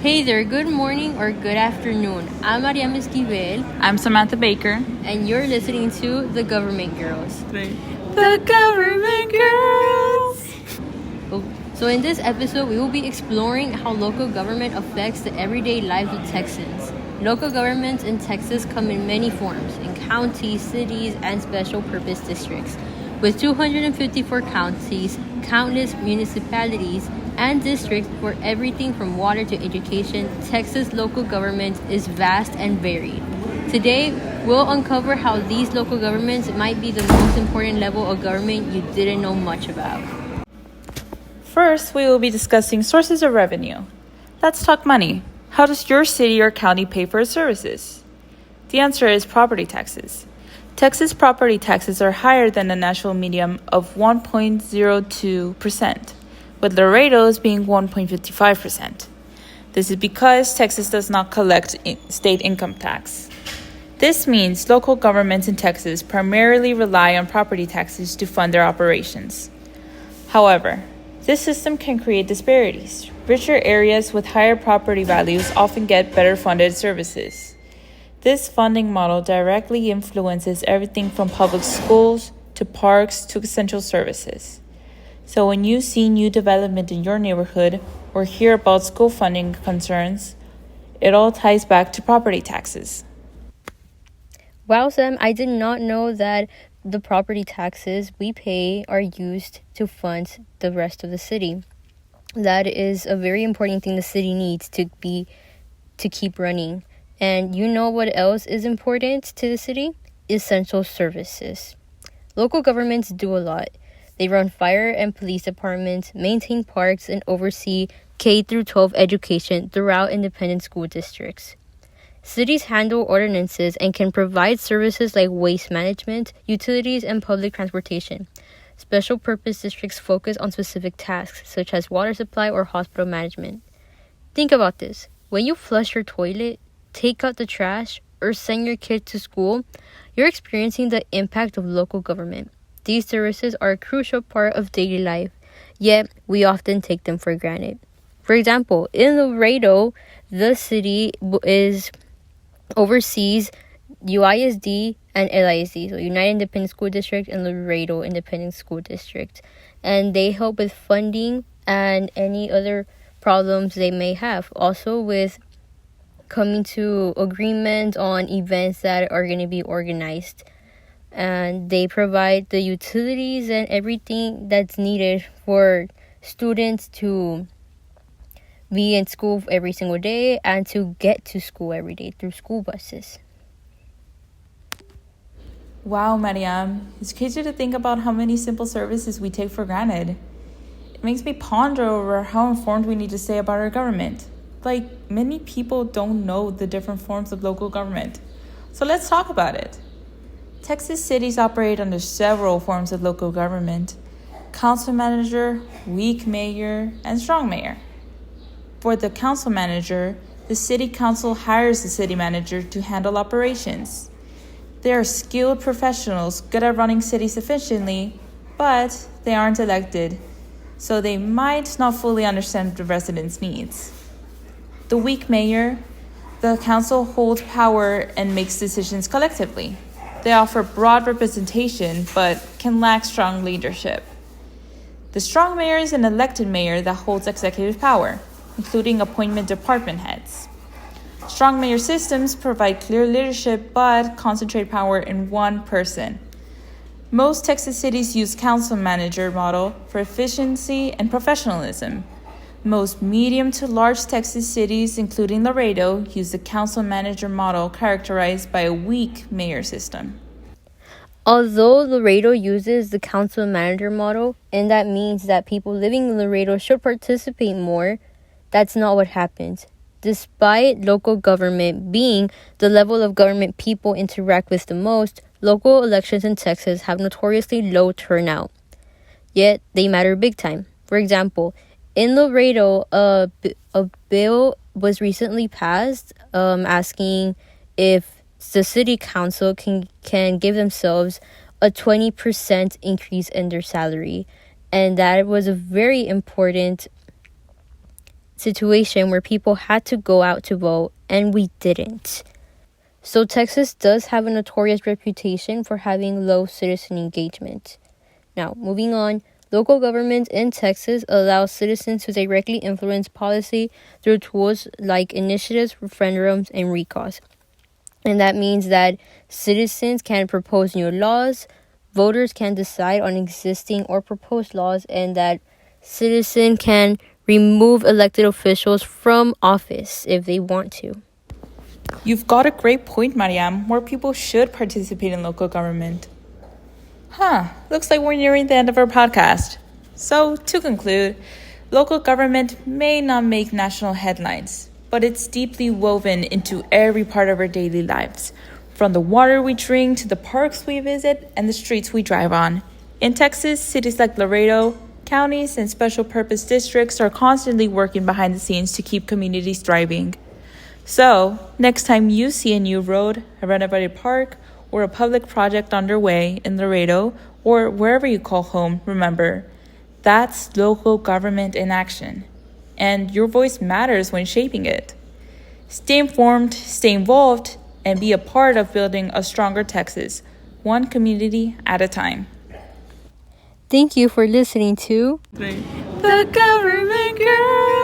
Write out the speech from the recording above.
Hey there, good morning or good afternoon. I'm Mariam Esquivel, I'm Samantha Baker. and you're listening to The Government Girls. The Government Girls! So, in this episode, we will be exploring how local government affects the everyday lives of Texans. Local governments in Texas come in many forms, in counties, cities, and special purpose districts. With 254 counties, countless municipalities, and districts for everything from water to education, Texas local government is vast and varied. Today, we'll uncover how these local governments might be the most important level of government you didn't know much about. First, we will be discussing sources of revenue. Let's talk money. How does your city or county pay for its services? The answer is property taxes. Texas property taxes are higher than the national median of 1.02%, with Laredo's being 1.55%. This is because Texas does not collect state income tax. This means local governments in Texas primarily rely on property taxes to fund their operations. However, this system can create disparities. Richer areas with higher property values often get better funded services. This funding model directly influences everything from public schools to parks to essential services. So when you see new development in your neighborhood or hear about school funding concerns, it all ties back to property taxes. Wow, Sam, I did not know that the property taxes we pay are used to fund the rest of the city. That is a very important thing the city needs to keep running. And you know what else is important to the city? Essential services. Local governments do a lot. They run fire and police departments, maintain parks, and oversee K-12 education throughout independent school districts. Cities handle ordinances and can provide services like waste management, utilities, and public transportation. Special purpose districts focus on specific tasks, such as water supply or hospital management. Think about this. When you flush your toilet, take out the trash, or send your kid to school, you're experiencing the impact of local government. These services are a crucial part of daily life, yet we often take them for granted. For example, in Laredo, the city oversees UISD and LISD, so United Independent School District and Laredo Independent School District. And they help with funding and any other problems they may have. Also with coming to agreement on events that are going to be organized. And they provide the utilities and everything that's needed for students to be in school every single day and to get to school every day through school buses. Wow, Mariam, it's crazy to think about how many simple services we take for granted. It makes me ponder over how informed we need to stay about our government. Like, many people don't know the different forms of local government. So let's talk about it. Texas cities operate under several forms of local government: council manager, weak mayor, and strong mayor. For the council manager, the city council hires the city manager to handle operations. They are skilled professionals good at running cities efficiently, but they aren't elected, so they might not fully understand the residents' needs. The weak mayor, the council holds power and makes decisions collectively. They offer broad representation, but can lack strong leadership. The strong mayor is an elected mayor that holds executive power, including appointment department heads. Strong mayor systems provide clear leadership but concentrate power in one person. Most Texas cities use council manager model for efficiency and professionalism. Most medium to large Texas cities, including Laredo, use the council manager model characterized by a weak mayor system. Although Laredo uses the council manager model, and that means that people living in Laredo should participate more, that's not what happens. Despite local government being the level of government people interact with the most, local elections in Texas have notoriously low turnout. Yet, they matter big time. For example, in Laredo, a bill was recently passed asking if the city council can give themselves a 20% increase in their salary. And that was a very important situation where people had to go out to vote and we didn't. So Texas does have a notorious reputation for having low citizen engagement. Now, moving on, local government in Texas allows citizens to directly influence policy through tools like initiatives, referendums, and recalls. And that means that citizens can propose new laws, voters can decide on existing or proposed laws, and that citizens can remove elected officials from office if they want to. You've got a great point, Mariam. More people should participate in local government. Looks like we're nearing the end of our podcast. So, to conclude, local government may not make national headlines, but it's deeply woven into every part of our daily lives, from the water we drink to the parks we visit and the streets we drive on. In Texas, cities like Laredo, counties, and special purpose districts are constantly working behind the scenes to keep communities thriving. So, next time you see a new road, a renovated park, or a public project underway in Laredo or wherever you call home, remember, that's local government in action. And your voice matters when shaping it. Stay informed, stay involved, and be a part of building a stronger Texas, one community at a time. Thank you for listening to The Government Girl.